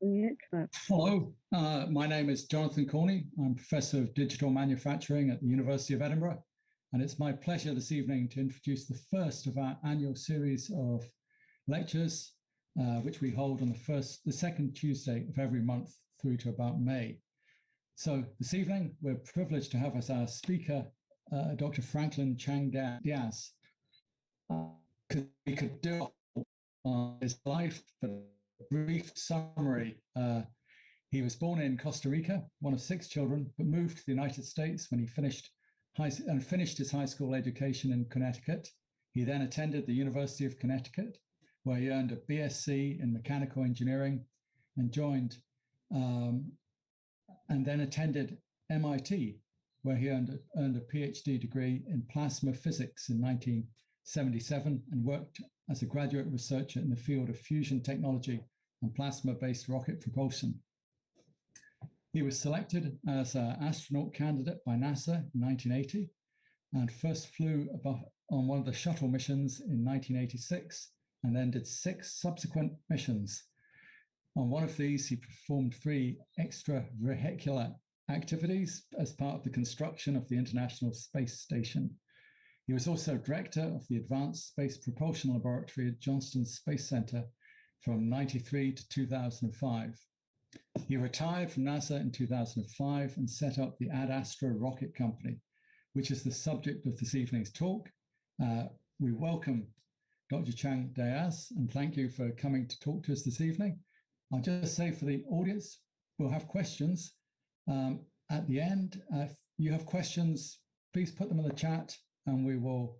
Hello, my name is Jonathan Corney. I'm Professor of Digital Manufacturing at the University of Edinburgh, and it's my pleasure this evening to introduce the first of our annual series of lectures, which we hold on the second Tuesday of every month through to about May. So this evening, we're privileged to have as our speaker, Dr. Franklin Chang Diaz. We could do his life, but a brief summary. He was born in Costa Rica, one of 6 children, but moved to the United States when he finished his high school education in Connecticut. He then attended the University of Connecticut, where he earned a BSc in mechanical engineering and then attended MIT, where he earned a PhD degree in plasma physics in 1977 and worked as a graduate researcher in the field of fusion technology and plasma-based rocket propulsion. He was selected as an astronaut candidate by NASA in 1980 and first flew on one of the shuttle missions in 1986 and then did 6 subsequent missions. On one of these, he performed 3 extravehicular activities as part of the construction of the International Space Station. He was also director of the Advanced Space Propulsion Laboratory at Johnston Space Center from 1993 to 2005. He retired from NASA in 2005 and set up the Ad Astra rocket company, which is the subject of this evening's talk. We welcome Dr. Chang Diaz and thank you for coming to talk to us this evening. I'll just say for the audience, we'll have questions at the end. If you have questions, please put them in the chat and we will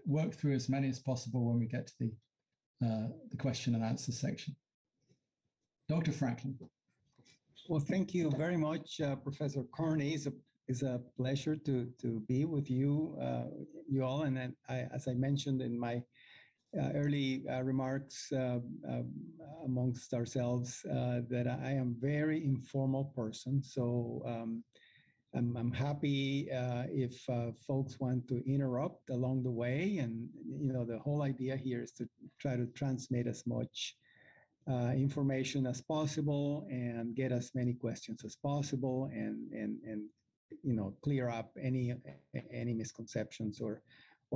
work through as many as possible when we get to the question and answer section. Dr. Franklin. Well, thank you very much, Professor Carney. It's a pleasure to be with you, you all. And then as I mentioned in my early remarks amongst ourselves, that I am a very informal person. So I'm happy if folks want to interrupt along the way. And, you know, the whole idea here is to try to transmit as much information as possible and get as many questions as possible and you know, clear up any misconceptions or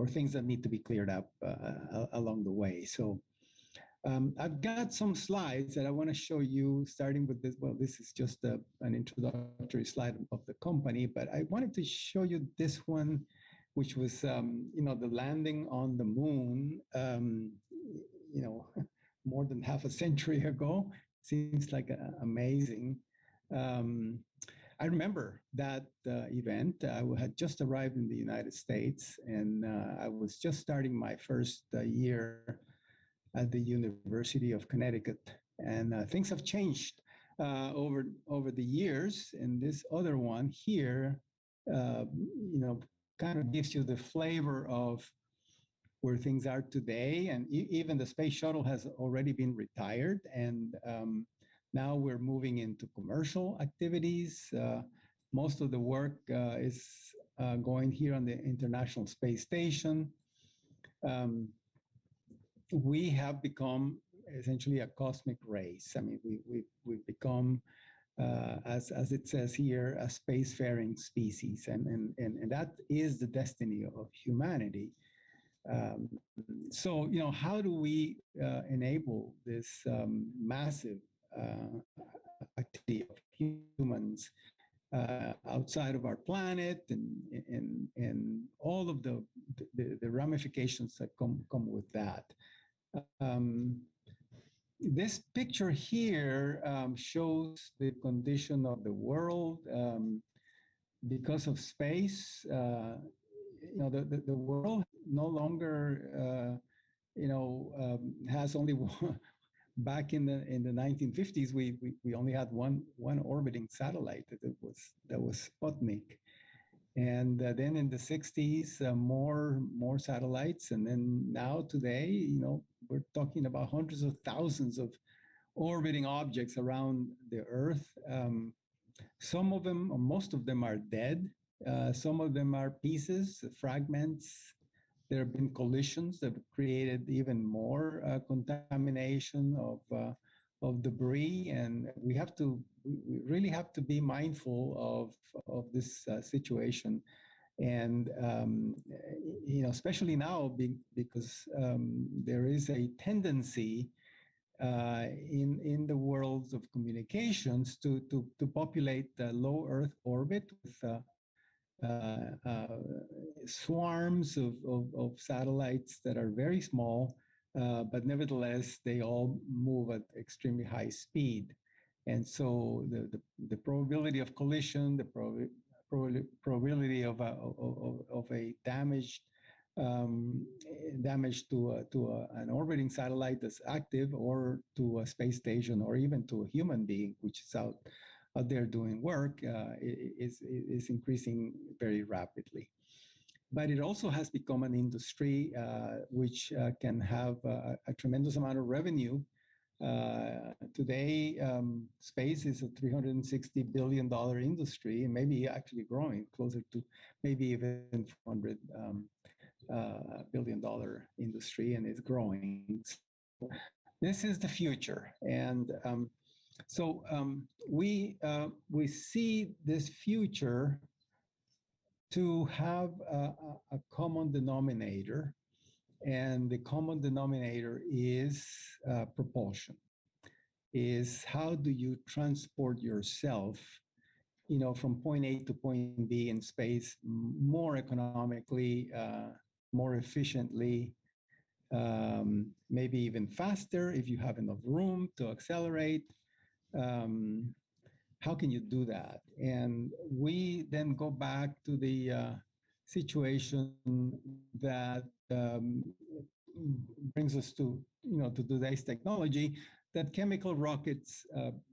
things that need to be cleared up along the way. So I've got some slides that I want to show you, starting with this. Well, this is just an introductory slide of the company, but I wanted to show you this one, which was, you know, the landing on the moon, you know, more than half a century ago. Seems like amazing. I remember that event. I had just arrived in the United States and I was just starting my first year at the University of Connecticut. And things have changed over the years. And this other one here, you know, kind of gives you the flavor of where things are today. And even the space shuttle has already been retired. And now we're moving into commercial activities. Most of the work is going here on the International Space Station. We have become essentially a cosmic race. I mean, we've become, as it says here, a spacefaring species. And that is the destiny of humanity. So, you know, how do we enable this massive activity of humans outside of our planet and all of the ramifications that come with that? This picture here shows the condition of the world because of space. You know, the world no longer, you know, has only one. Back in the 1950s, we only had one orbiting satellite that was Sputnik, and then in the 60s more satellites, and then now today, you know, we're talking about hundreds of thousands of orbiting objects around the Earth. Some of them, or most of them, are dead. Some of them are pieces, fragments. There have been collisions that have created even more contamination debris, and we really have to be mindful of this situation. And especially now, because there is a tendency in the worlds of communications to populate the low Earth orbit with swarms of satellites that are very small, but nevertheless they all move at extremely high speed. And so the probability of collision, the probability of a damage to an orbiting satellite that's active, or to a space station, or even to a human being which is out there doing work, is increasing very rapidly. But it also has become an industry which can have a tremendous amount of revenue. Today, space is a $360 billion industry, and maybe actually growing closer to maybe even $400 billion industry, and it's growing. So this is the future, and we see this future to have a common denominator, and the common denominator is propulsion. Is how do you transport yourself, from point A to point B in space more economically, more efficiently, maybe even faster if you have enough room to accelerate. How can you do that? And we then go back to the situation that brings us to today's technology, that chemical rockets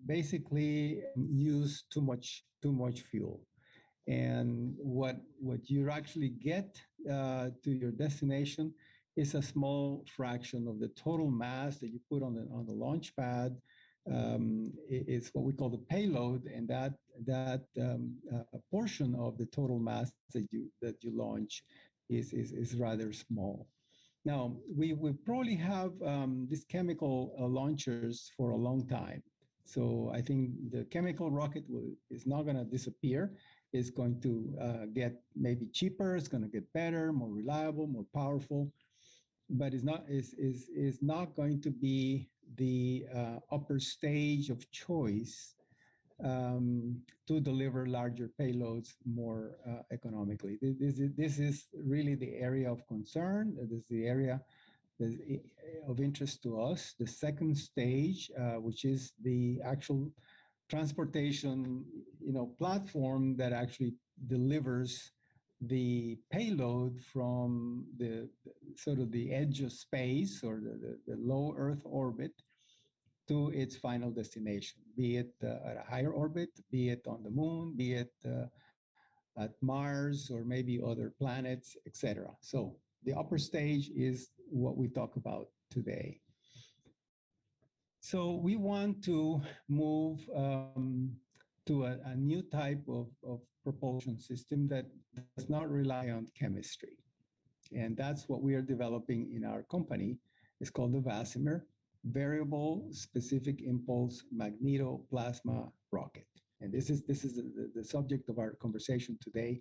basically use too much fuel. And what you actually get to your destination is a small fraction of the total mass that you put on the launch pad. Is what we call the payload, and that a portion of the total mass that you launch is rather small. Now we probably have these chemical launchers for a long time. So I think the chemical rocket is not going to disappear. It's going to get maybe cheaper. It's going to get better, more reliable, more powerful, but is not going to be the upper stage of choice to deliver larger payloads more economically. This is really the area of concern. This is the area of interest to us. The second stage, which is the actual transportation, platform that actually delivers the payload from the sort of the edge of space, or the low Earth orbit, to its final destination, be it at a higher orbit, be it on the moon, be it at Mars, or maybe other planets, etc. So the upper stage is what we talk about today. So we want to move to a new type of propulsion system that does not rely on chemistry. And that's what we are developing in our company. It's called the VASMIR, Variable Specific Impulse Magnetoplasma Rocket. And this is the subject of our conversation today.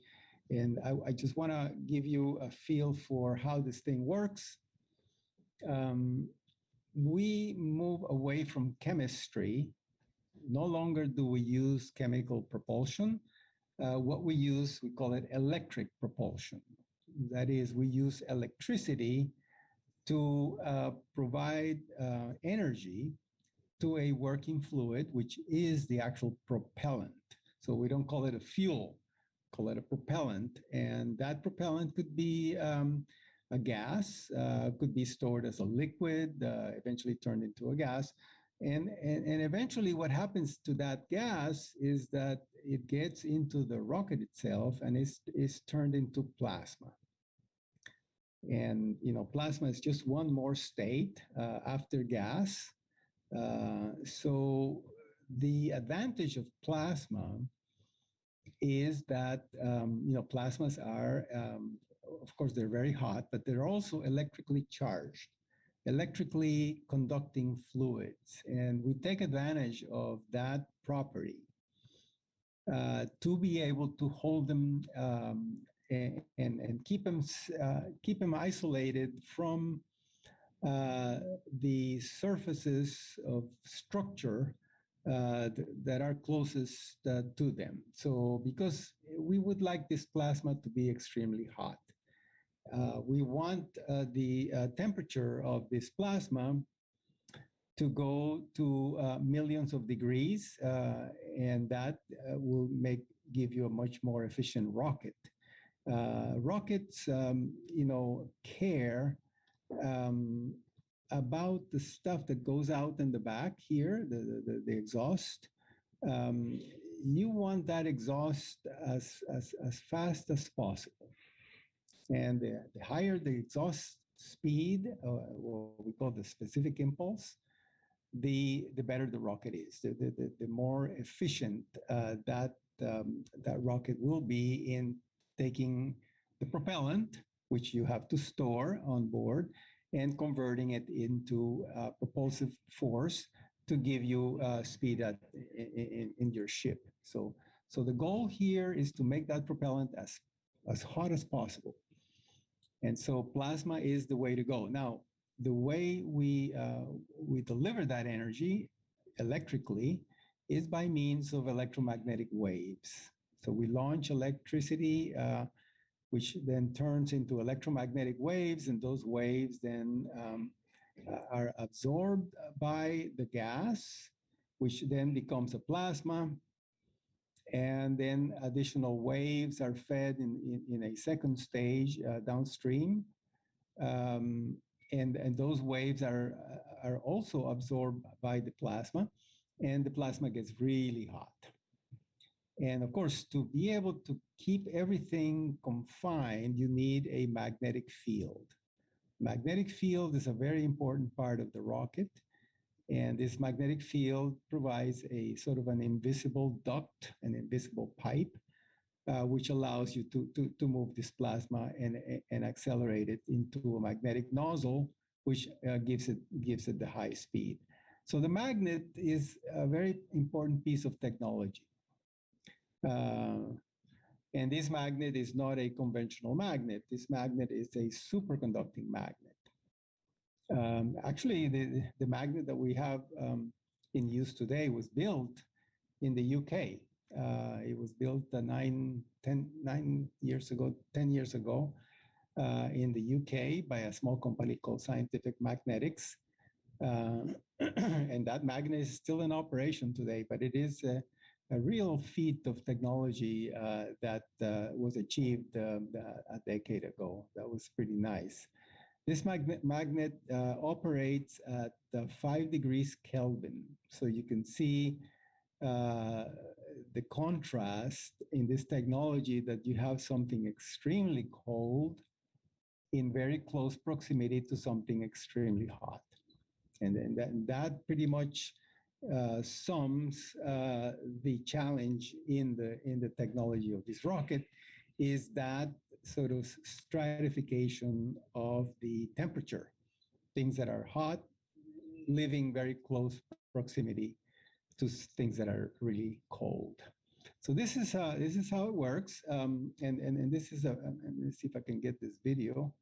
And I just want to give you a feel for how this thing works. We move away from chemistry. No longer do we use chemical propulsion. What we use, we call it electric propulsion. That is, we use electricity to provide energy to a working fluid, which is the actual propellant. So we don't call it a fuel, call it a propellant. And that propellant could be a gas, could be stored as a liquid, eventually turned into a gas. And eventually what happens to that gas is that it gets into the rocket itself and is turned into plasma. And plasma is just one more state after gas. So the advantage of plasma is that plasmas are, of course, they're very hot, but they're also electrically charged. electrically conducting fluids. And we take advantage of that property to be able to hold them and keep them isolated from the surfaces of structure that are closest to them. So because we would like this plasma to be extremely hot. We want the temperature of this plasma to go to millions of degrees, and that will give you a much more efficient rocket. Rockets, care about the stuff that goes out in the back here, the exhaust. You want that exhaust as fast as possible. And the higher the exhaust speed, what we call the specific impulse, the better the rocket is. The more efficient that rocket will be in taking the propellant, which you have to store on board, and converting it into propulsive force to give you speed in your ship. So the goal here is to make that propellant as hot as possible. And so plasma is the way to go. Now, the way we deliver that energy electrically is by means of electromagnetic waves. So we launch electricity, which then turns into electromagnetic waves, and those waves then are absorbed by the gas, which then becomes a plasma. And then additional waves are fed in a second stage downstream. And those waves are also absorbed by the plasma, and the plasma gets really hot. And of course, to be able to keep everything confined, you need a magnetic field. Magnetic field is a very important part of the rocket. And this magnetic field provides a sort of an invisible duct, an invisible pipe, which allows you to move this plasma and accelerate it into a magnetic nozzle, which gives it the high speed. So the magnet is a very important piece of technology. And this magnet is not a conventional magnet. This magnet is a superconducting magnet. Actually, the magnet that we have in use today was built in the UK. It was built 10 years ago in the UK by a small company called Scientific Magnetics. And that magnet is still in operation today, but it is a real feat of technology that was achieved a decade ago. That was pretty nice. This magnet operates at 5 degrees Kelvin. So you can see the contrast in this technology, that you have something extremely cold in very close proximity to something extremely hot. And that pretty much sums the challenge in the technology of this rocket, is that sort of stratification of the temperature. Things that are hot living very close proximity to things that are really cold. So this is how it works. And this is let's see if I can get this video.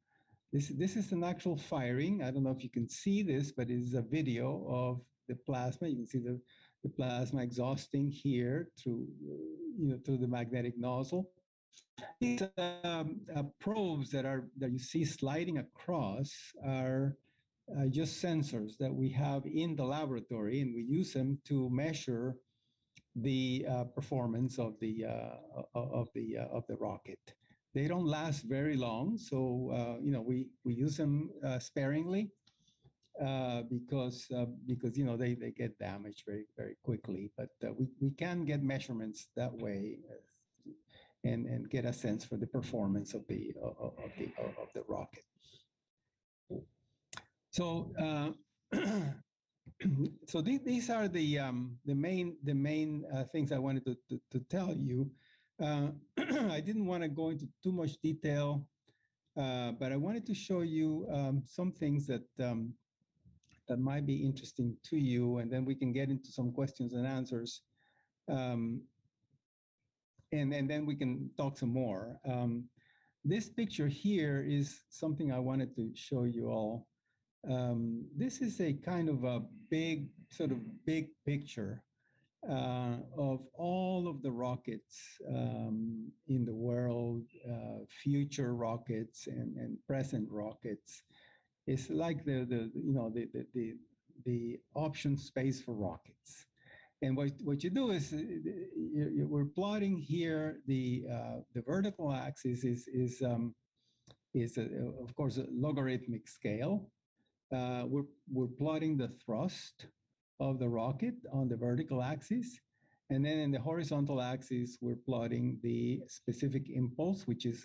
This is an actual firing. I don't know if you can see this, but it is a video of the plasma. You can see the plasma exhausting here through the magnetic nozzle. These probes that you see sliding across are just sensors that we have in the laboratory, and we use them to measure the performance of the rocket. They don't last very long, so we use them sparingly because they get damaged very, very quickly. But we can get measurements that way and get a sense for the performance of the rocket. So so these are the main things I wanted to tell you. I didn't want to go into too much detail, but I wanted to show you some things that that might be interesting to you, and then we can get into some questions and answers. Um, and then we can talk some more. This picture here is something I wanted to show you all. This is a kind of a sort of big picture of all of the rockets in the world, future rockets and present rockets. It's like the option space for rockets. And what you do is we're plotting here the vertical axis is of course a logarithmic scale. We're plotting the thrust of the rocket on the vertical axis, and then in the horizontal axis we're plotting the specific impulse, which is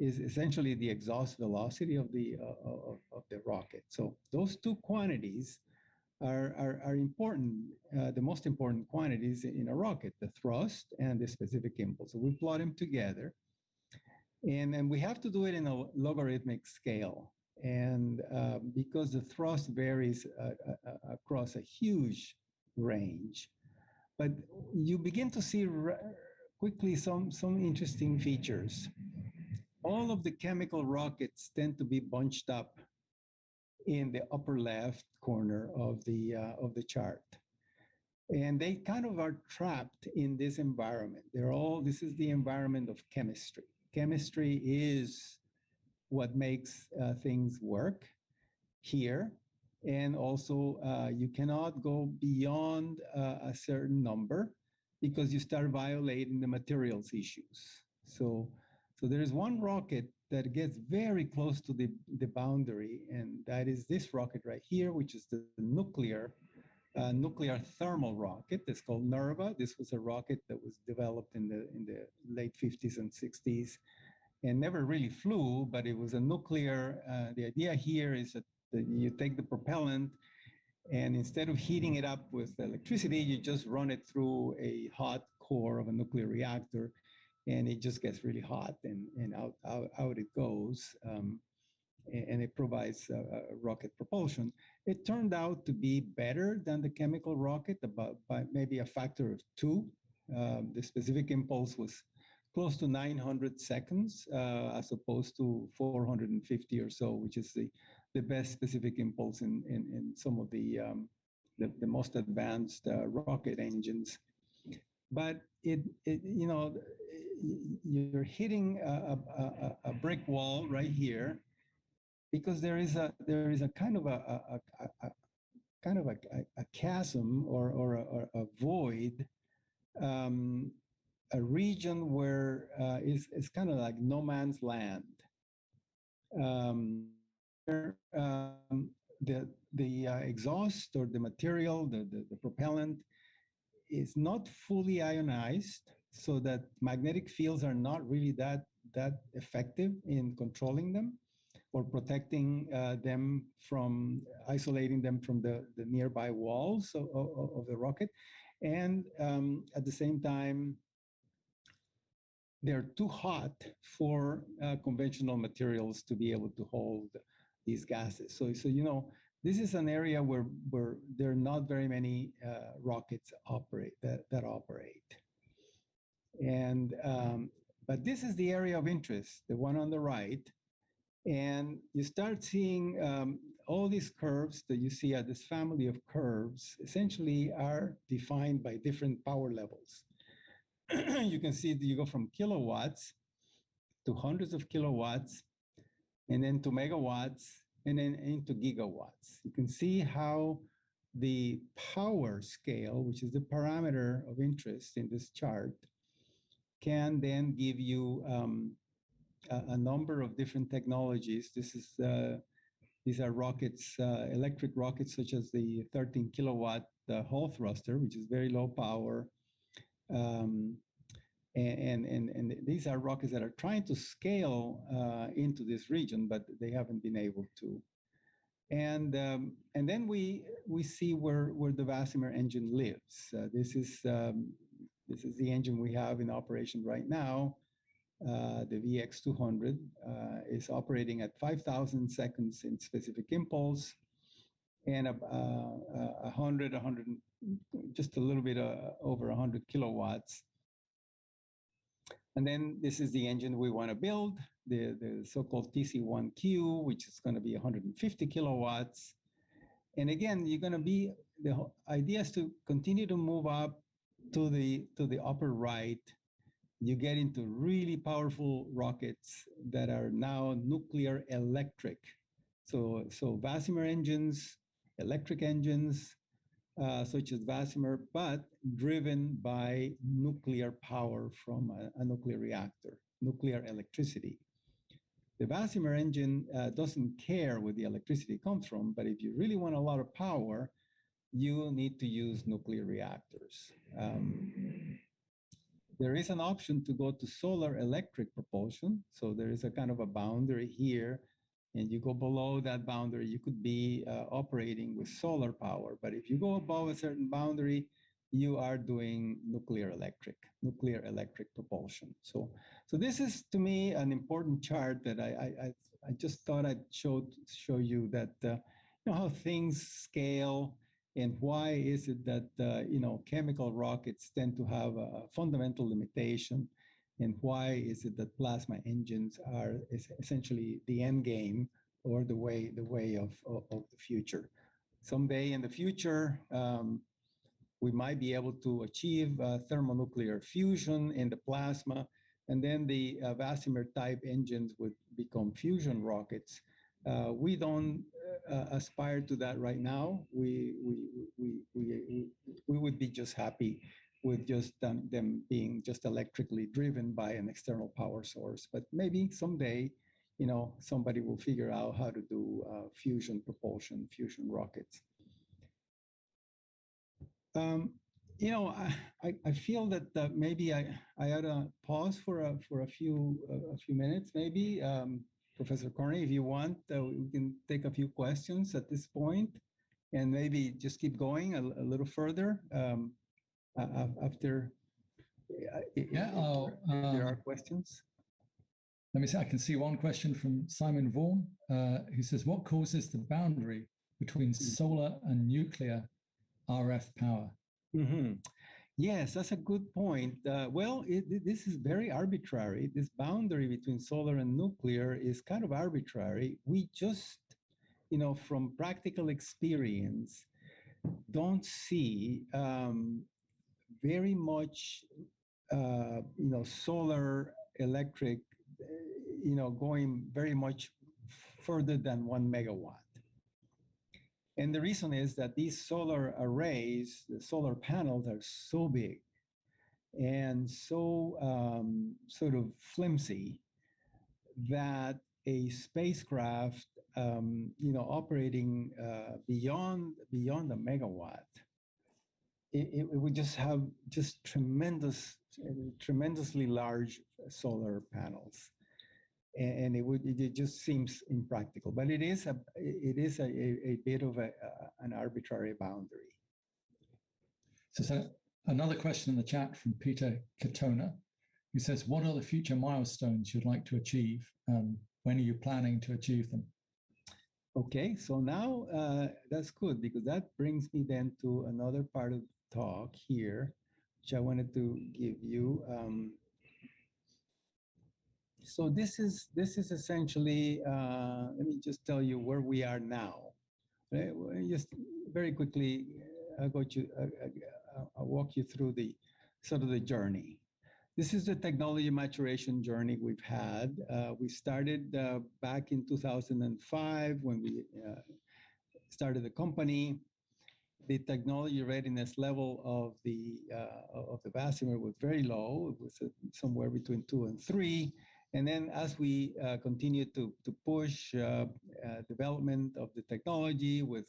essentially the exhaust velocity of the rocket. So those two quantities are important, the most important quantities in a rocket, the thrust and the specific impulse. So we plot them together, and we have to do it in a logarithmic scale. And because the thrust varies across a huge range, but you begin to see quickly some interesting features. All of the chemical rockets tend to be bunched up in the upper left corner of the chart. And they kind of are trapped in this environment. This is the environment of chemistry. Chemistry is what makes things work here. And also you cannot go beyond a certain number because you start violating the materials issues. So there is one rocket that gets very close to the boundary, and that is this rocket right here, which is the nuclear thermal rocket. That's called NERVA. This was a rocket that was developed in the late 50s and 60s and never really flew, but it was a nuclear. The idea here is that you take the propellant, and instead of heating it up with electricity, you just run it through a hot core of a nuclear reactor, and it just gets really hot, and out it goes. And it provides rocket propulsion. It turned out to be better than the chemical rocket by maybe a factor of 2. The specific impulse was close to 900 seconds as opposed to 450 or so, which is the best specific impulse in some of the most advanced rocket engines. But you're hitting a brick wall right here, because there is a kind of a chasm or a void, a region where it's kind of like no man's land. The exhaust or the material, the propellant, is not fully ionized, so that magnetic fields are not really that effective in controlling them or protecting them from isolating them from the nearby walls of the rocket. And at the same time, they're too hot for conventional materials to be able to hold these gases. So this is an area where there are not very many rockets that operate. And but this is the area of interest, the one on the right. And you start seeing all these curves that you see this family of curves essentially are defined by different power levels. You can see that you go from kilowatts to hundreds of kilowatts, and then to megawatts, and then into gigawatts. You can see how the power scale, which is the parameter of interest in this chart, can then give you a number of different technologies. These are rockets, electric rockets, such as the 13 kilowatt Hall thruster, which is very low power. And these are rockets that are trying to scale into this region, but they haven't been able to. And then we see where the VASMIR engine lives. This is the engine we have in operation right now. The VX200 is operating at 5,000 seconds in specific impulse. and 100, just a little bit over 100 kilowatts. And then this is the engine we want to build, the so-called TC1Q, which is going to be 150 kilowatts. And again, the idea is to continue to move up to the upper right. You get into really powerful rockets that are now nuclear electric. So VASMIR engines, electric engines, such as VASMIR, but driven by nuclear power from a nuclear reactor, nuclear electricity. The VASMIR engine doesn't care where the electricity comes from, but if you really want a lot of power, you need to use nuclear reactors. There is an option to go to solar electric propulsion. So there is a kind of a boundary here, and you go below that boundary, you could be operating with solar power. But if you go above a certain boundary, you are doing nuclear electric propulsion. So this is, to me, an important chart that I just thought I'd show you that how things scale, and why is it that chemical rockets tend to have a fundamental limitation, and why is it that plasma engines are essentially the end game, or the way of the future. Someday in the future, we might be able to achieve thermonuclear fusion in the plasma, and then the VASMIR type engines would become fusion rockets. We don't aspire to that right now. We would be just happy with just them being just electrically driven by an external power source. But maybe someday, somebody will figure out how to do fusion propulsion, fusion rockets. I feel that maybe I ought to pause for a few minutes, maybe. Professor Carney, if you want, we can take a few questions at this point, and maybe just keep going a little further after. If there are questions. Let me see. I can see one question from Simon Vaughan, who says, "What causes the boundary between solar and nuclear RF power?" Mm-hmm. Yes, that's a good point. Well, this is very arbitrary. This boundary between solar and nuclear is kind of arbitrary. We just, from practical experience, don't see very much, solar electric, going very much further than 1 megawatt. And the reason is that these solar arrays, the solar panels, are so big and so sort of flimsy that a spacecraft, operating beyond a megawatt, it would just have just tremendously large solar panels. And it just seems impractical, but it is a bit of an arbitrary boundary. So another question in the chat from Peter Katona, who says, "What are the future milestones you'd like to achieve? When are you planning to achieve them?" Okay, so now that's good, because that brings me then to another part of the talk here, which I wanted to give you. So this is essentially, let me just tell you where we are now. Right? Just very quickly, I'll walk you through the sort of the journey. This is the technology maturation journey we've had. We started back in 2005 when we started the company. The technology readiness level of the VASMIR was very low. It was somewhere between 2 and 3. And then as we continued to push development of the technology with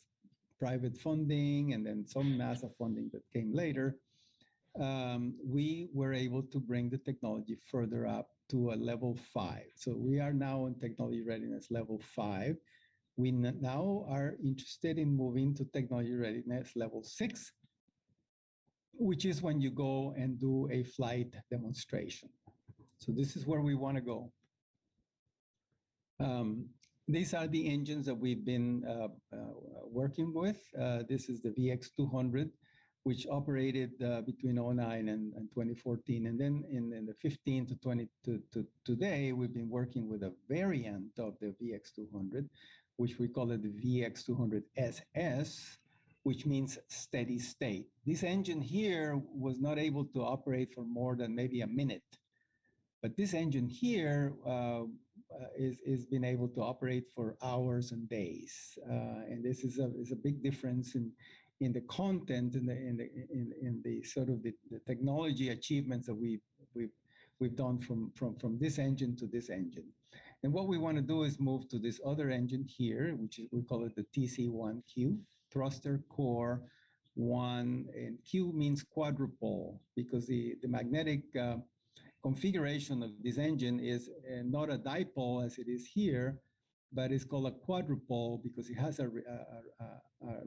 private funding and then some NASA funding that came later, we were able to bring the technology further up to a level 5. So we are now on technology readiness level 5. We now are interested in moving to technology readiness level 6, which is when you go and do a flight demonstration. So this is where we want to go. These are the engines that we've been working with. This is the VX200, which operated between '09 and 2014. And then in the 15 to 20 to today, we've been working with a variant of the VX200, which we call it the VX200SS, which means steady state. This engine here was not able to operate for more than maybe a minute. But this engine here is been able to operate for hours and days. And this is a big difference in the content, in the sort of the technology achievements that we've done from this engine to this engine. And what we want to do is move to this other engine here, which is, we call it the TC1Q, thruster core 1, and Q means quadrupole, because the magnetic configuration of this engine is not a dipole as it is here, but it's called a quadrupole because it has a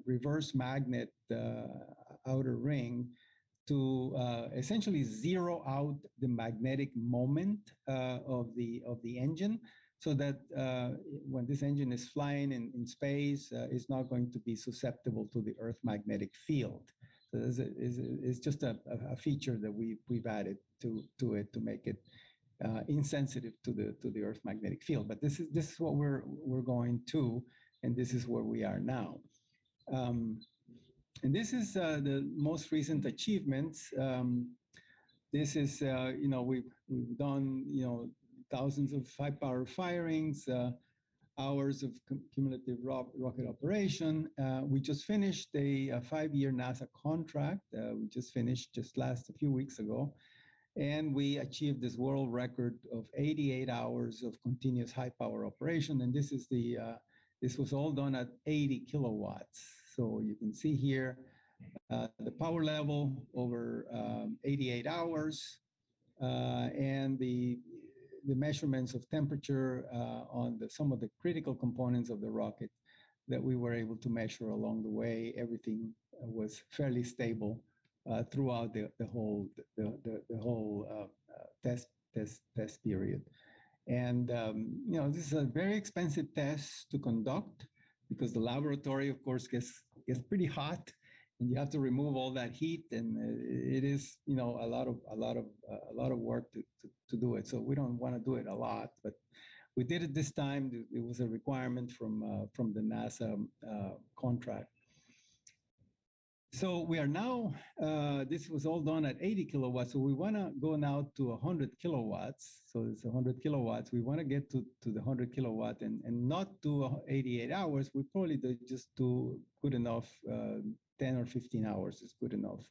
reverse magnet outer ring to essentially zero out the magnetic moment of the engine, so that when this engine is flying in space, it's not going to be susceptible to the Earth magnetic field. So it's just a feature that we've added to it to make it insensitive to the Earth magnetic field. But this is what we're going to, and this is where we are now. And this is the most recent achievements. This is we've done thousands of high-power firings, hours of cumulative rocket operation. We just finished a 5-year NASA contract. We just finished a few weeks ago. And we achieved this world record of 88 hours of continuous high-power operation. And this was all done at 80 kilowatts. So you can see here the power level over 88 hours and the measurements of temperature on some of the critical components of the rocket that we were able to measure along the way. Everything was fairly stable throughout the whole test period. And this is a very expensive test to conduct because the laboratory, of course, gets pretty hot, and you have to remove all that heat, and it is a lot of work to do it. So we don't want to do it a lot, but we did it this time. It was a requirement from the NASA contract. So we are now, this was all done at 80 kilowatts. So we want to go now to 100 kilowatts. So it's 100 kilowatts. We want to get to the 100 kilowatt and not do 88 hours. We probably just do good enough, 10 or 15 hours is good enough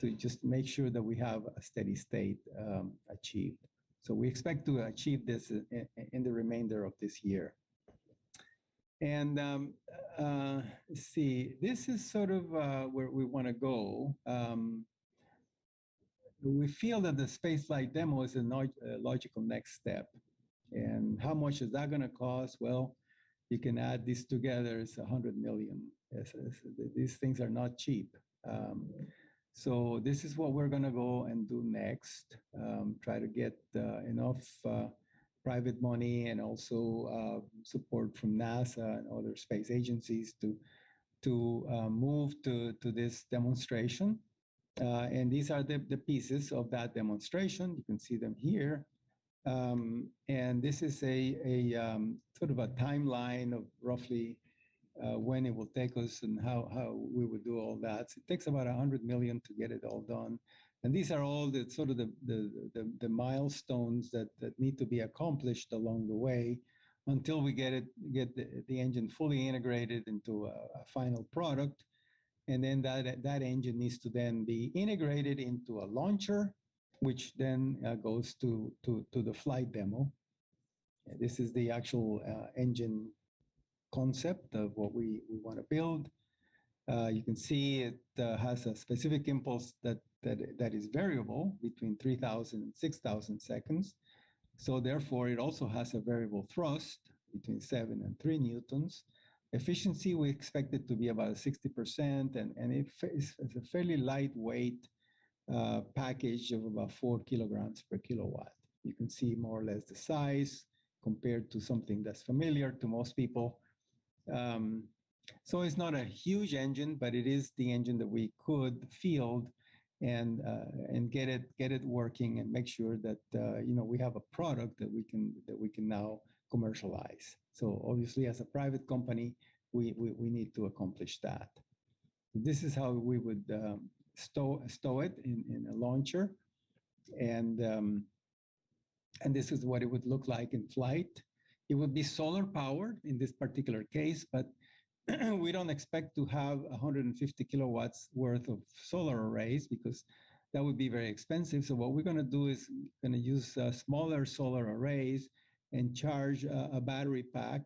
to just make sure that we have a steady state achieved. So we expect to achieve this in the remainder of this year. And let's see, this is sort of where we want to go. We feel that the spaceflight demo is a logical next step. And how much is that going to cost? Well, you can add this together. It's $100 million. These things are not cheap. So this is what we're going to go and do next. Try to get enough private money and also support from NASA and other space agencies to move to this demonstration. And these are the pieces of that demonstration. You can see them here. And this is a sort of a timeline of roughly when it will take us and how we would do all that. So it takes about 100 million to get it all done. And these are all the sort of the milestones that need to be accomplished along the way until we get the engine fully integrated into a final product. And then that engine needs to then be integrated into a launcher, which then goes to the flight demo. This is the actual engine concept of what we want to build. You can see it has a specific impulse that is variable between 3,000 and 6,000 seconds. So therefore, it also has a variable thrust between 7 and 3 newtons. Efficiency, we expect it to be about 60%, and it's a fairly lightweight package of about 4 kilograms per kilowatt. You can see more or less the size compared to something that's familiar to most people. So it's not a huge engine, but it is the engine that we could field and get it working and make sure that we have a product that we can now commercialize. So obviously, as a private company, we need to accomplish that. This is how we would stow it in a launcher, and this is what it would look like in flight. It would be solar powered in this particular case, but we don't expect to have 150 kilowatts worth of solar arrays because that would be very expensive. So what we're going to do is going to use smaller solar arrays and charge a battery pack,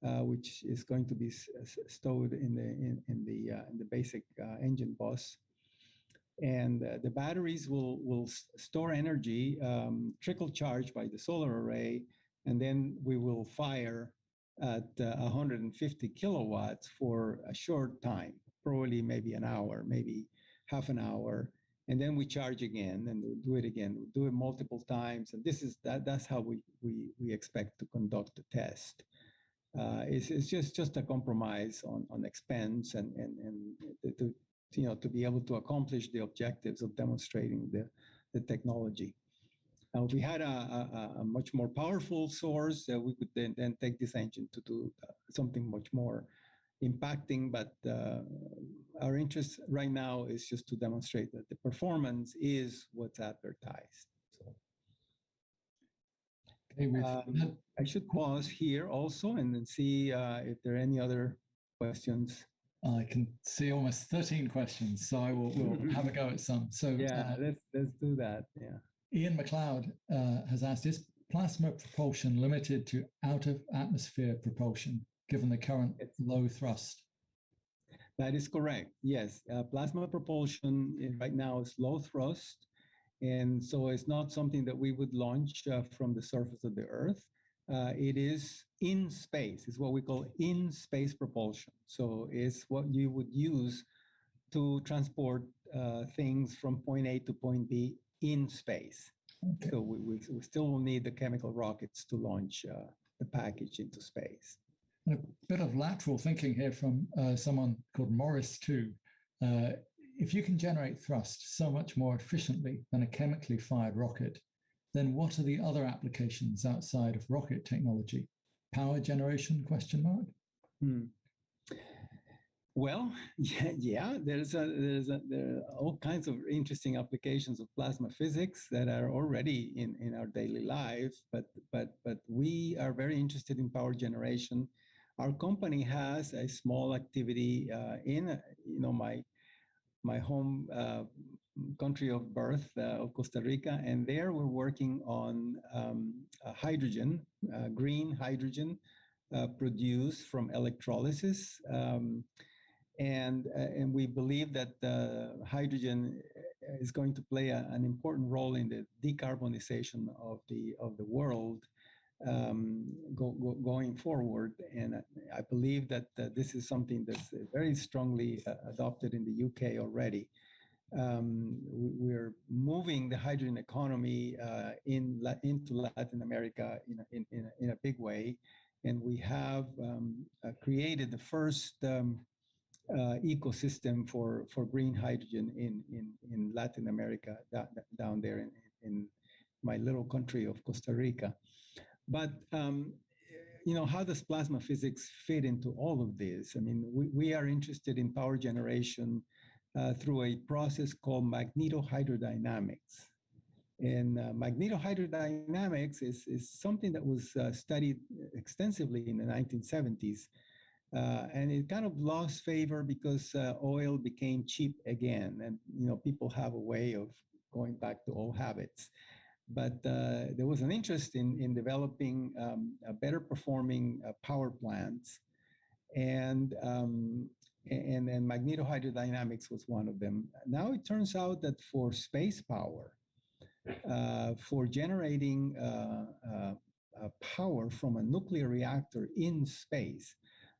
which is going to be stowed in the basic engine bus. And the batteries will store energy, trickle charge by the solar array, and then we will fire at 150 kilowatts for a short time, probably maybe an hour, maybe half an hour, and then we charge again and we'll do it again. We'll do it multiple times, and that's how we expect to conduct the test. It's just a compromise on expense and to be able to accomplish the objectives of demonstrating the technology. Now, if we had a much more powerful source, we could then take this engine to do something much more impacting. But our interest right now is just to demonstrate that the performance is what's advertised. So, okay, I should pause here also and then see if there are any other questions. I can see almost 13 questions, so we'll have a go at some. So yeah, let's do that. Yeah. Ian McLeod has asked, is plasma propulsion limited to out-of-atmosphere propulsion, given the current low thrust? That is correct. Yes, plasma propulsion right now is low thrust, and so it's not something that we would launch from the surface of the Earth. It is in space. It's what we call in-space propulsion. So it's what you would use to transport things from point A to point B in space. Okay. So we still will need the chemical rockets to launch the package into space. And a bit of lateral thinking here from someone called Morris too. If you can generate thrust so much more efficiently than a chemically fired rocket, then what are the other applications outside of rocket technology? Power generation, question mark? Well, yeah, there are all kinds of interesting applications of plasma physics that are already in our daily lives, but we are very interested in power generation. Our company has a small activity in my home country of birth of Costa Rica, and there we're working on hydrogen, green hydrogen produced from electrolysis. And we believe that hydrogen is going to play an important role in the decarbonization of the world going forward. And I believe that this is something that's very strongly adopted in the UK already. We're moving the hydrogen economy into Latin America in a big way, and we have created the first ecosystem for green hydrogen in Latin America, down there in my little country of Costa Rica. But how does plasma physics fit into all of this? I mean, we are interested in power generation through a process called magnetohydrodynamics. And magnetohydrodynamics is something that was studied extensively in the 1970s. And it kind of lost favor because oil became cheap again. And, people have a way of going back to old habits. But there was an interest in developing better performing power plants. And then magnetohydrodynamics was one of them. Now it turns out that for space power, for generating power from a nuclear reactor in space,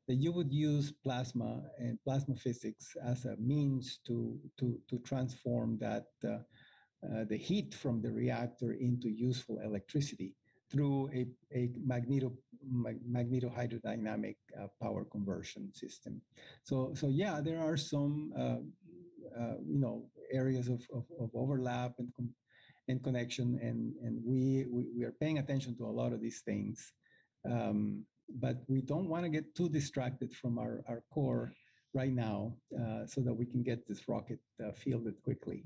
that you would use plasma and plasma physics as a means to transform that the heat from the reactor into useful electricity. through a magnetohydrodynamic power conversion system. So yeah, there are some areas of overlap and connection, and we are paying attention to a lot of these things, but we don't want to get too distracted from our core right now, so that we can get this rocket fielded quickly.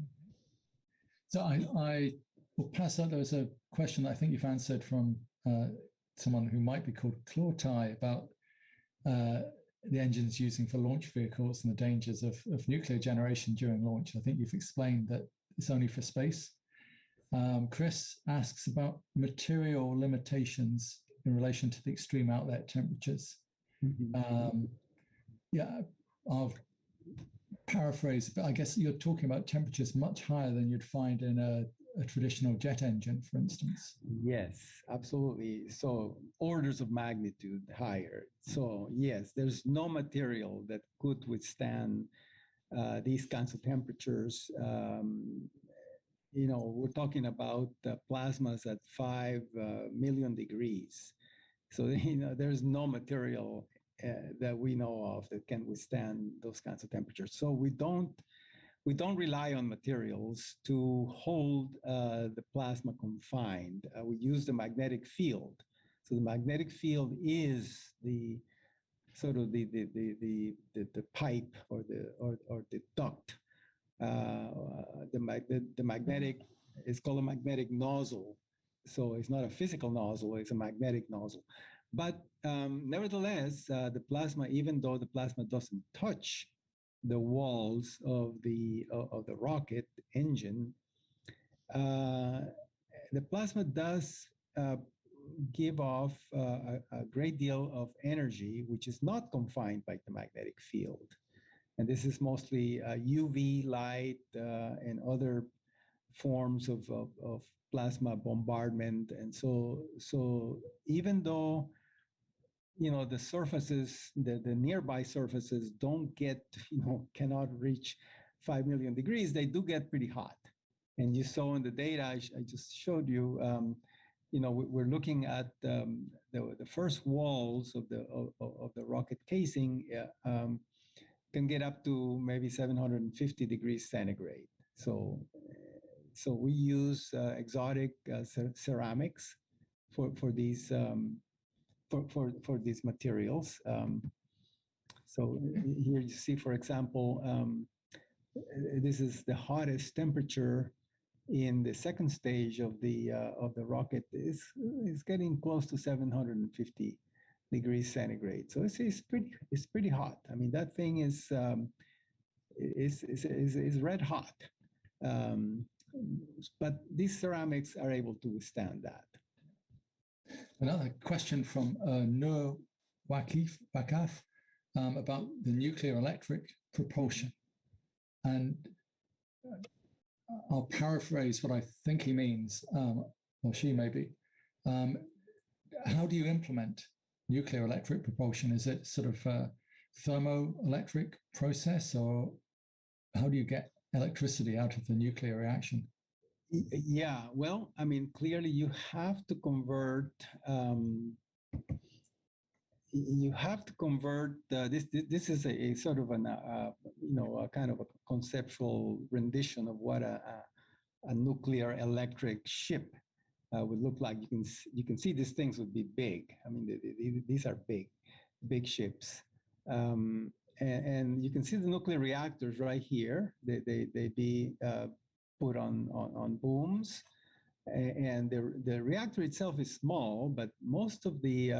So I will pass on. There was a question that I think you've answered from someone who might be called Clautai about the engines using for launch vehicles and the dangers of nuclear generation during launch. I think you've explained that it's only for space. Chris asks about material limitations in relation to the extreme outlet temperatures. Yeah, I'll paraphrase, but I guess you're talking about temperatures much higher than you'd find in a traditional jet engine, for instance. Yes, absolutely. So orders of magnitude higher. So yes, there's no material that could withstand these kinds of temperatures. We're talking about plasmas at 5 million degrees. So, there's no material that we know of that can withstand those kinds of temperatures. So we don't rely on materials to hold the plasma confined. We use the magnetic field. So the magnetic field is the sort of the pipe or the duct. The magnetic is called a magnetic nozzle. So it's not a physical nozzle, it's a magnetic nozzle. But nevertheless, the plasma, even though the plasma doesn't touch the walls of the rocket engine, the plasma does give off a great deal of energy, which is not confined by the magnetic field. And this is mostly UV light and other forms of plasma bombardment. And so even though the surfaces, the nearby surfaces don't get, cannot reach 5 million degrees, they do get pretty hot. And you saw in the data I just showed you, we're looking at the first walls of the rocket casing can get up to maybe 750 degrees centigrade. So we use exotic ceramics for these for these materials. So here you see, for example, this is the hottest temperature in the second stage of the rocket. Is getting close to 750 degrees centigrade. So it's pretty hot. I mean, that thing is red hot. But these ceramics are able to withstand that. Another question from Nur Wakaf about the nuclear electric propulsion. And I'll paraphrase what I think he means, or she maybe. How do you implement nuclear electric propulsion? Is it sort of a thermoelectric process, or how do you get electricity out of the nuclear reaction? Yeah, well, I mean, clearly you have to convert. This is a sort of a kind of a conceptual rendition of what a nuclear electric ship would look like. You can see these things would be big. I mean, these are big ships. And you can see the nuclear reactors right here. They be put on booms, and the reactor itself is small, but most of the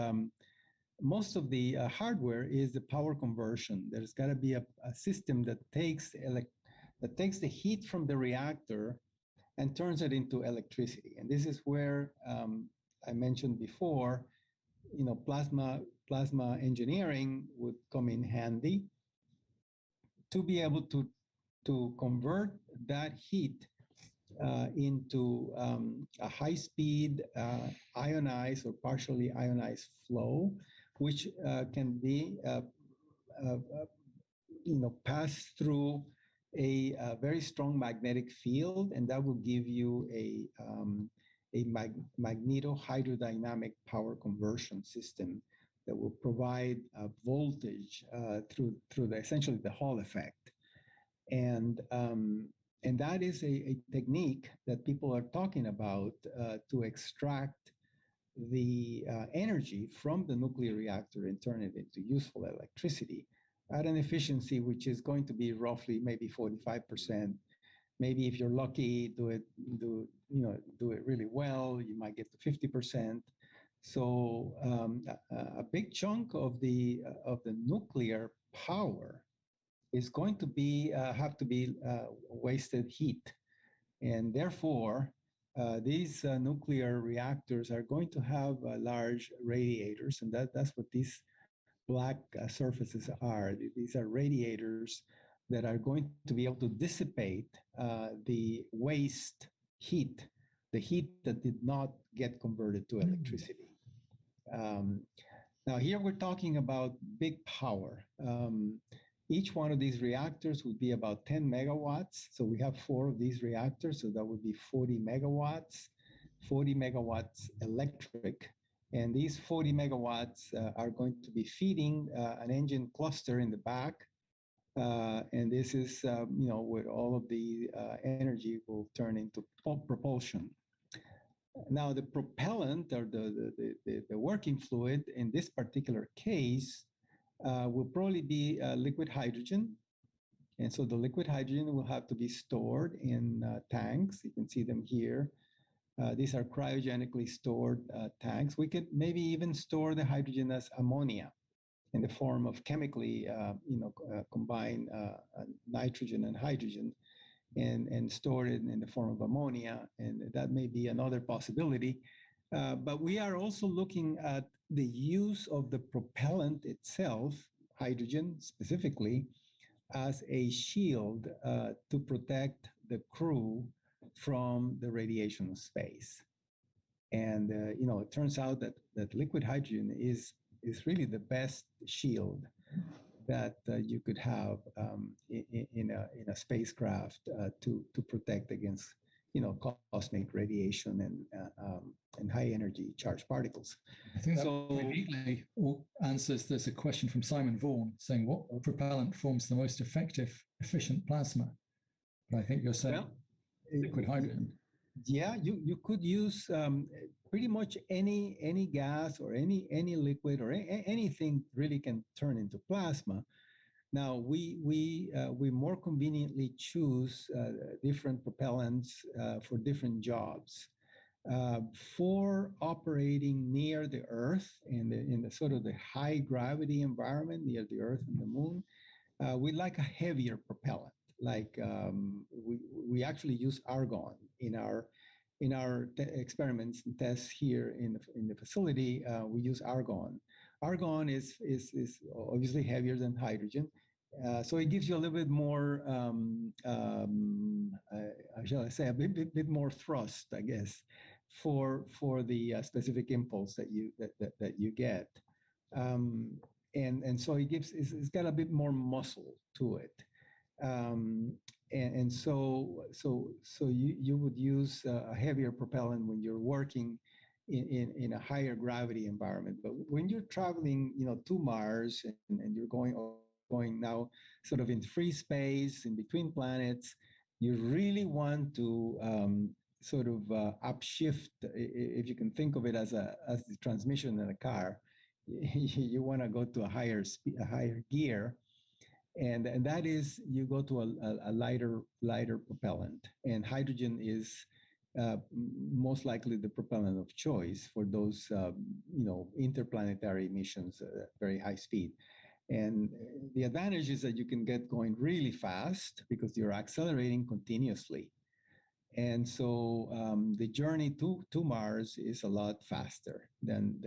hardware is the power conversion. There's got to be a system that takes the heat from the reactor and turns it into electricity. And this is where I mentioned before, plasma engineering would come in handy to be able to convert that heat into a high-speed ionized or partially ionized flow, which can be passed through a very strong magnetic field, and that will give you a magneto-hydrodynamic power conversion system that will provide voltage through essentially the Hall effect. And that is a technique that people are talking about to extract the energy from the nuclear reactor and turn it into useful electricity at an efficiency which is going to be roughly maybe 45%. Maybe if you're lucky, do it really well, you might get to 50%. So a big chunk of the nuclear power is going to be have to be wasted heat, and therefore these nuclear reactors are going to have large radiators, and that's what these black surfaces are. These are radiators that are going to be able to dissipate the waste heat, the heat that did not get converted to electricity. Now here we're talking about big power. Each one of these reactors would be about 10 megawatts. So we have 4 of these reactors, so that would be 40 megawatts electric. And these 40 megawatts are going to be feeding an engine cluster in the back. And this is, where all of the energy will turn into propulsion. Now, the propellant or the working fluid in this particular case will probably be liquid hydrogen. And so the liquid hydrogen will have to be stored in tanks. You can see them here. These are cryogenically stored tanks. We could maybe even store the hydrogen as ammonia in the form of chemically, combine nitrogen and hydrogen and store it in the form of ammonia. And that may be another possibility. But we are also looking at the use of the propellant itself, hydrogen specifically, as a shield to protect the crew from the radiation of space. And, it turns out that liquid hydrogen is really the best shield that you could have in a spacecraft to protect against, cosmic radiation and high energy charged particles. I think that neatly answers. There's a question from Simon Vaughan saying, what propellant forms the most effective, efficient plasma? But I think you're saying liquid hydrogen. Yeah, you could use pretty much any gas or any liquid or anything really can turn into plasma. Now we more conveniently choose different propellants for different jobs. For operating near the Earth in the sort of the high gravity environment near the Earth and the Moon, we like a heavier propellant. Like we actually use argon in our experiments and tests here in the facility. We use argon. Argon is obviously heavier than hydrogen, so it gives you a little bit more, shall I say, a bit more thrust, I guess, for the specific impulse that you get, and so it's got a bit more muscle to it. And so you would use a heavier propellant when you're working in a higher gravity environment. But when you're traveling, to Mars and you're going now sort of in free space in between planets, you really want to sort of upshift, if you can think of it as the transmission in a car. You want to go to a higher gear. And that is, you go to a lighter propellant, and hydrogen is most likely the propellant of choice for those interplanetary missions at very high speed. And the advantage is that you can get going really fast because you're accelerating continuously, and so the journey to Mars is a lot faster than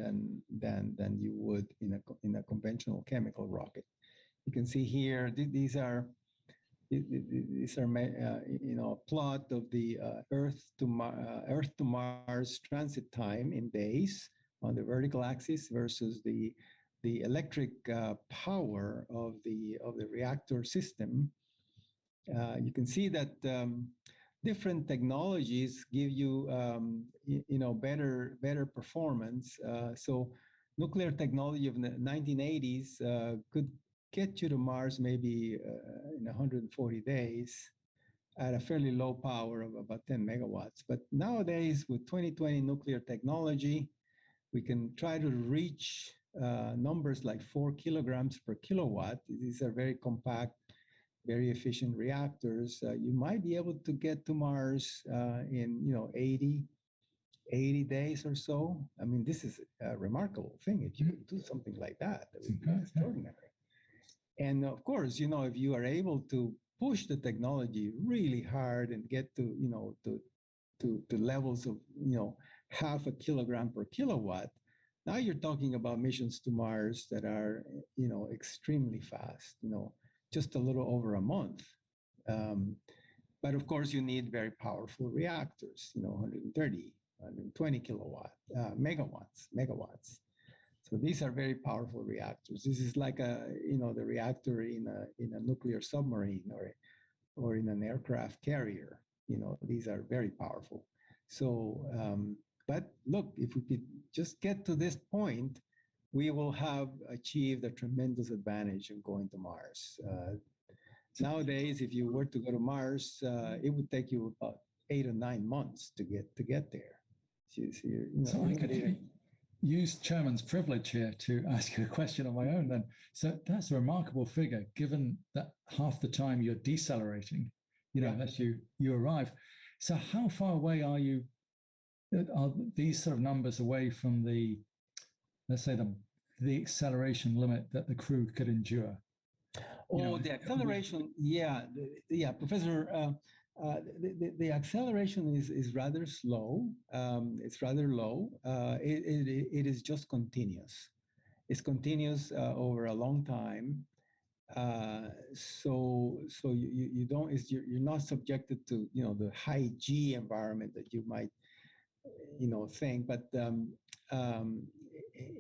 you would in a conventional chemical rocket. You can see here, these are a plot of the Earth to Mars transit time in days on the vertical axis versus the electric power of the reactor system. You can see that different technologies give you, better performance. So nuclear technology of the 1980s could get you to Mars maybe in 140 days at a fairly low power of about 10 megawatts. But nowadays, with 2020 nuclear technology, we can try to reach numbers like 4 kilograms per kilowatt. These are very compact, very efficient reactors. You might be able to get to Mars in 80 days or so. I mean, this is a remarkable thing. If you do something like that, that would be extraordinary. And of course, if you are able to push the technology really hard and get to levels of half a kilogram per kilowatt, now you're talking about missions to Mars that are extremely fast, just a little over a month. But of course, you need very powerful reactors, 130, 120 megawatts. So these are very powerful reactors. This is like the reactor in a nuclear submarine or in an aircraft carrier. These are very powerful. So, but look, if we could just get to this point, we will have achieved a tremendous advantage in going to Mars. Nowadays, if you were to go to Mars, it would take you about 8 or 9 months to get there. So I could use chairman's privilege here to ask you a question on my own then. So that's a remarkable figure, given that half the time you're decelerating, unless you arrive. So how far away are these sort of numbers away from let's say the acceleration limit that the crew could endure? The acceleration, Professor. The acceleration is rather slow. It's rather low. It is just continuous. It's continuous over a long time. So you don't. You're not subjected to the high G environment that you might think. But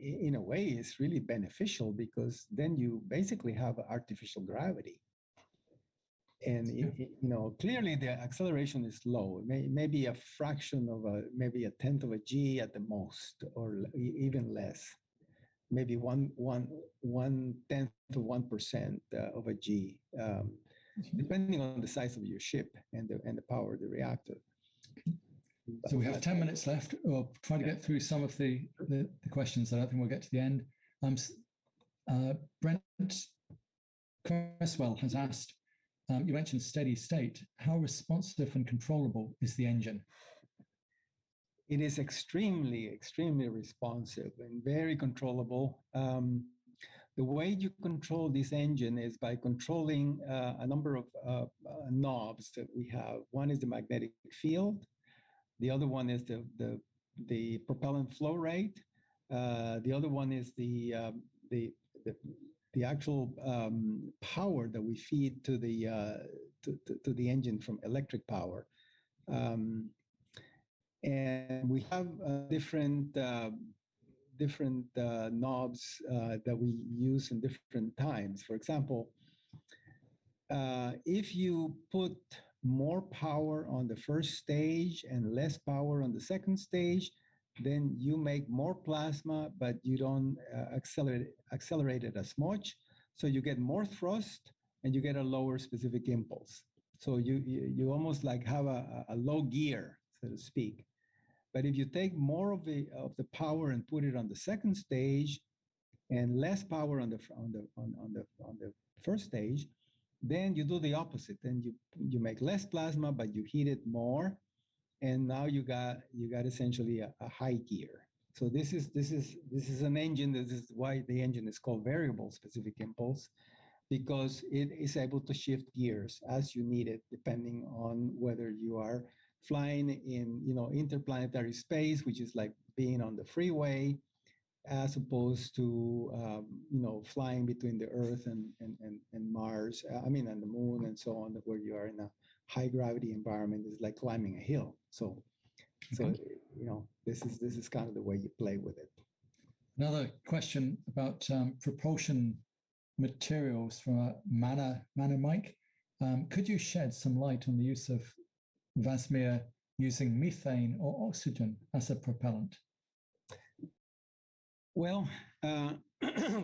in a way, it's really beneficial because then you basically have artificial gravity. And clearly the acceleration is low. Maybe a fraction of maybe a tenth of a G at the most, or even less. Maybe one tenth of 1% of a G, depending on the size of your ship and the power of the reactor. So we have 10 minutes left. We'll try to get through some of the questions. I don't think we'll get to the end. Brent Cresswell has asked, you mentioned steady state. How responsive and controllable is the engine? It is extremely, extremely responsive and very controllable. The way you control this engine is by controlling a number of knobs that we have. One is the magnetic field. The other one is the propellant flow rate. The other one is the actual power that we feed to the engine from electric power. And we have different knobs that we use in different times. For example, if you put more power on the first stage and less power on the second stage, then you make more plasma, but you don't accelerate it as much. So you get more thrust and you get a lower specific impulse. So you almost like have a low gear, so to speak. But if you take more of the power and put it on the second stage and less power on the first stage, then you do the opposite. Then you make less plasma, but you heat it more, and now you got essentially a high gear. So this is an engine. This is why the engine is called variable specific impulse, because it is able to shift gears as you need it, depending on whether you are flying in interplanetary space, which is like being on the freeway, as opposed to flying between the Earth and Mars, and the Moon and so on, where you are in a high gravity environment. Is like climbing a hill. So this is kind of the way you play with it. Another question about propulsion materials from Mana Mike. Could you shed some light on the use of VASMIR using methane or oxygen as a propellant? Well,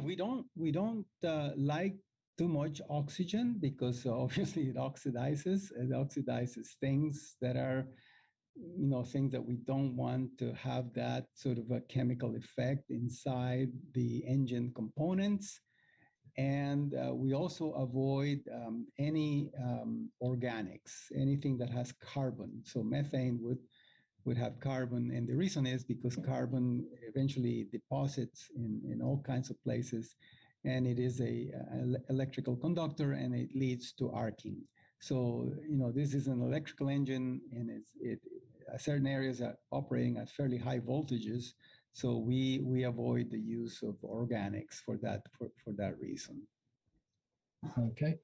we don't like too much oxygen because obviously it oxidizes. It oxidizes things that are, things that we don't want to have that sort of a chemical effect inside the engine components. And we also avoid any organics, anything that has carbon. So methane would have carbon. And the reason is because carbon eventually deposits in all kinds of places. And it is a electrical conductor and it leads to arcing. So, this is an electrical engine and certain areas are operating at fairly high voltages. So we avoid the use of organics for that reason. Okay.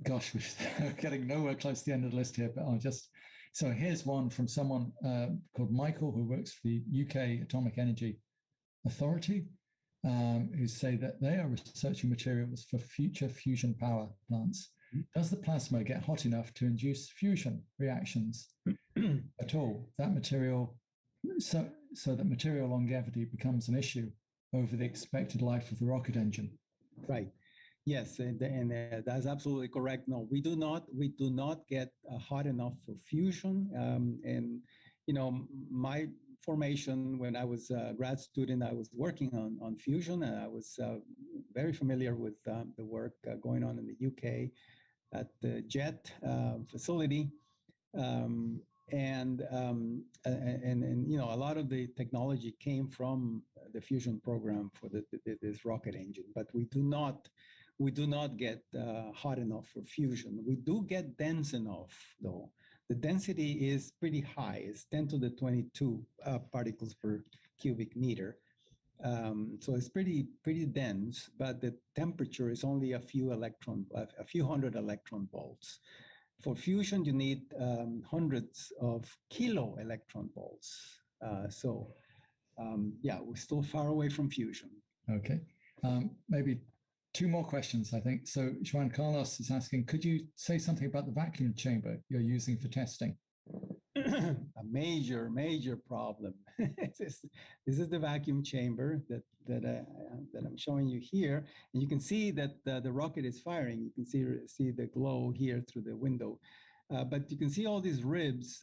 Gosh, we're getting nowhere close to the end of the list here, but so here's one from someone called Michael, who works for the UK Atomic Energy Authority, who say that they are researching materials for future fusion power plants. Does the plasma get hot enough to induce fusion reactions at all? That material, so that material longevity becomes an issue over the expected life of the rocket engine. Right. Yes, and that's absolutely correct. No, we do not get hot enough for fusion. And my formation when I was a grad student, I was working on fusion, and I was very familiar with the work going on in the UK at the JET facility. And a lot of the technology came from the fusion program for this rocket engine, but we do not get hot enough for fusion. We do get dense enough, though. The density is pretty high. It's 10 to the 22 particles per cubic meter. So it's pretty dense, but the temperature is only a few hundred electron volts. For fusion, you need hundreds of kilo electron volts. We're still far away from fusion. Okay. Maybe two more questions, I think. So Juan Carlos is asking, could you say something about the vacuum chamber you're using for testing? A major problem. This is the vacuum chamber that I'm showing you here, and you can see that the rocket is firing. You can see the glow here through the window, but you can see all these ribs.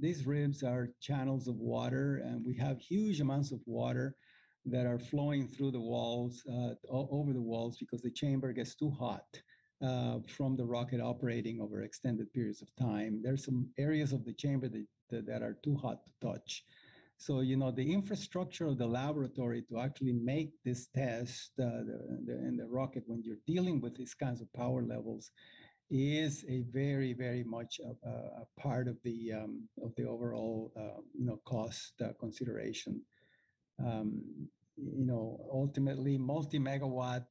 These ribs are channels of water, and we have huge amounts of water that are flowing through the walls, over the walls, because the chamber gets too hot. From the rocket operating over extended periods of time. There's some areas of the chamber that are too hot to touch. So, the infrastructure of the laboratory to actually make this test in the rocket when you're dealing with these kinds of power levels is a very, very much a part of the overall, cost consideration. Ultimately multi-megawatt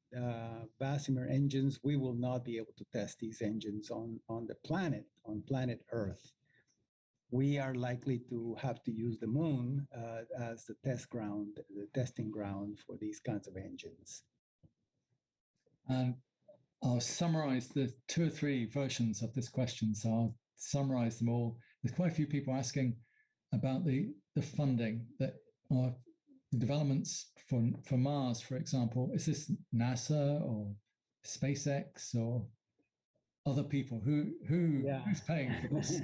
VASMIR engines, we will not be able to test these engines on planet Earth. We are likely to have to use the moon as the testing ground for these kinds of engines. And I'll summarize the 2 or 3 versions of this question. So I'll summarize them all. There's quite a few people asking about the funding that are the developments for Mars, for example. Is this NASA or SpaceX or other people? Who's paying for this?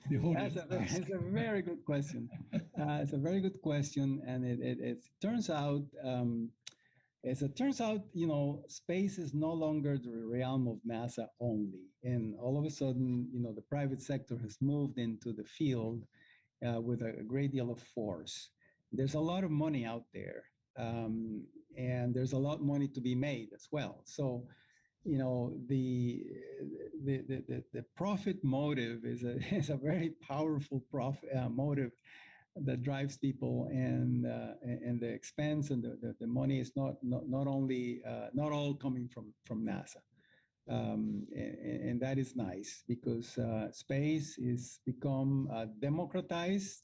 The audience. It's a very good question. It's a very good question, and it turns out, space is no longer the realm of NASA only, and all of a sudden, the private sector has moved into the field with a great deal of force. There's a lot of money out there, and there's a lot of money to be made as well. So, the profit motive is a very powerful motive that drives people, and the expense and the money is not all coming from NASA, and that is nice because space is become democratized.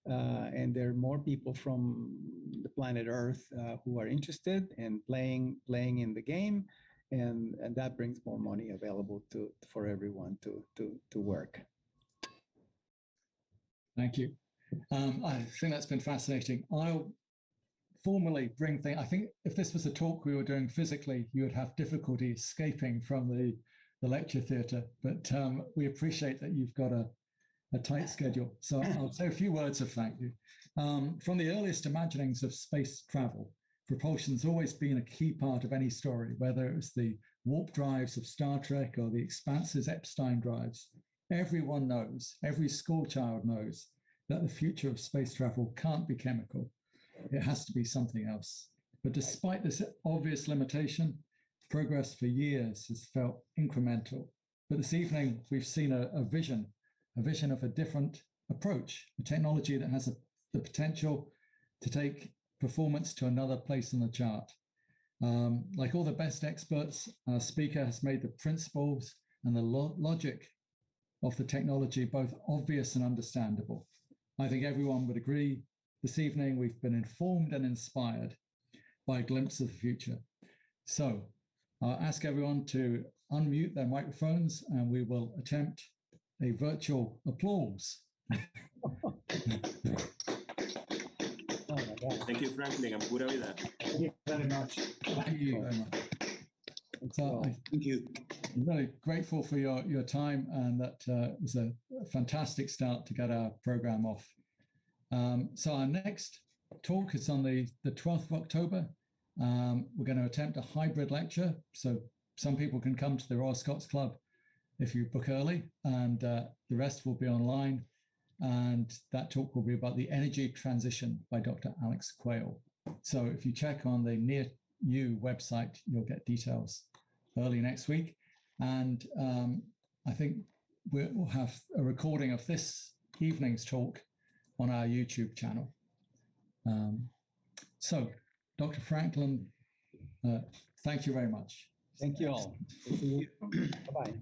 And there are more people from the planet Earth who are interested in playing in the game, and that brings more money available for everyone to work. Thank you. I think that's been fascinating. I'll formally bring things. I think if this was a talk we were doing physically, you would have difficulty escaping from the lecture theatre. But we appreciate that you've got a tight schedule. So I'll say a few words of thank you. From the earliest imaginings of space travel, propulsion's always been a key part of any story, whether it was the warp drives of Star Trek or the Expanse's Epstein drives. Everyone knows, every school child knows that the future of space travel can't be chemical. It has to be something else. But despite this obvious limitation, progress for years has felt incremental. But this evening, we've seen a vision of a different approach, a technology that has the potential to take performance to another place on the chart. Like all the best experts, our speaker has made the principles and the logic of the technology both obvious and understandable. I think everyone would agree this evening we've been informed and inspired by a glimpse of the future. So I'll ask everyone to unmute their microphones and we will attempt a virtual applause. Thank you, Franklin, and pura vida. Thank you very much. Thank you very much. So Thank you. I'm really grateful for your time, and that was a fantastic start to get our program off. So our next talk is on the 12th of October. We're going to attempt a hybrid lecture, so some people can come to the Royal Scots Club if you book early, and the rest will be online. And that talk will be about the energy transition by Dr. Alex Quayle. So if you check on the Near You website, you'll get details early next week. And I think we'll have a recording of this evening's talk on our YouTube channel. So, Dr. Franklin, thank you very much. Thank you all. Bye-bye.